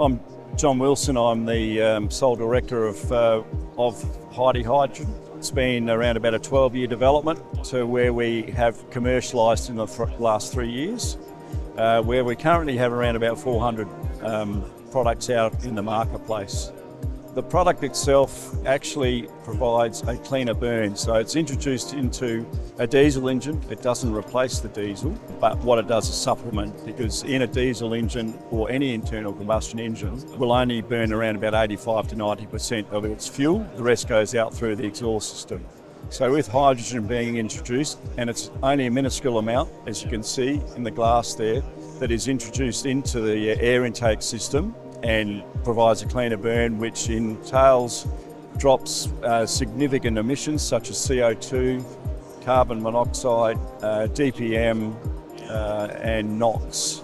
I'm John Wilson. I'm the sole director of HYDI Hydrogen. It's been around about a 12-year development to where we have commercialised in the last 3 years, where we currently have around about 400 products out in the marketplace. The product itself actually provides a cleaner burn, so it's introduced into a diesel engine. It doesn't replace the diesel, but what it does is supplement, because in a diesel engine or any internal combustion engine will only burn around about 85 to 90% of its fuel. The rest goes out through the exhaust system. So with hydrogen being introduced, and it's only a minuscule amount, as you can see in the glass there, that is introduced into the air intake system and provides a cleaner burn, which entails drops significant emissions such as CO2, carbon monoxide, DPM and NOx.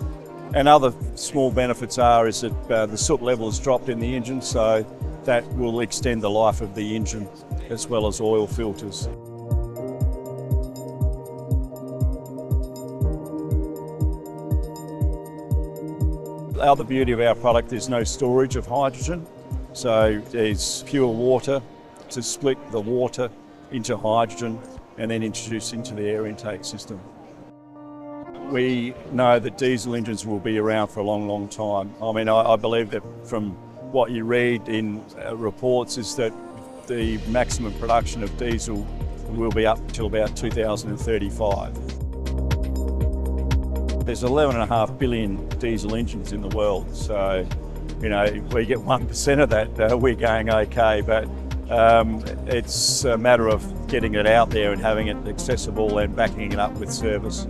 And other small benefits is that the soot level is dropped in the engine, so that will extend the life of the engine as well as oil filters. The other beauty of our product is no storage of hydrogen. So there's pure water to split the water into hydrogen and then introduce into the air intake system. We know that diesel engines will be around for a long, long time. I mean, I believe that from what you read in reports is that the maximum production of diesel will be up until about 2035. There's 11.5 billion diesel engines in the world, so if we get 1% of that, we're going okay, but it's a matter of getting it out there and having it accessible and backing it up with service.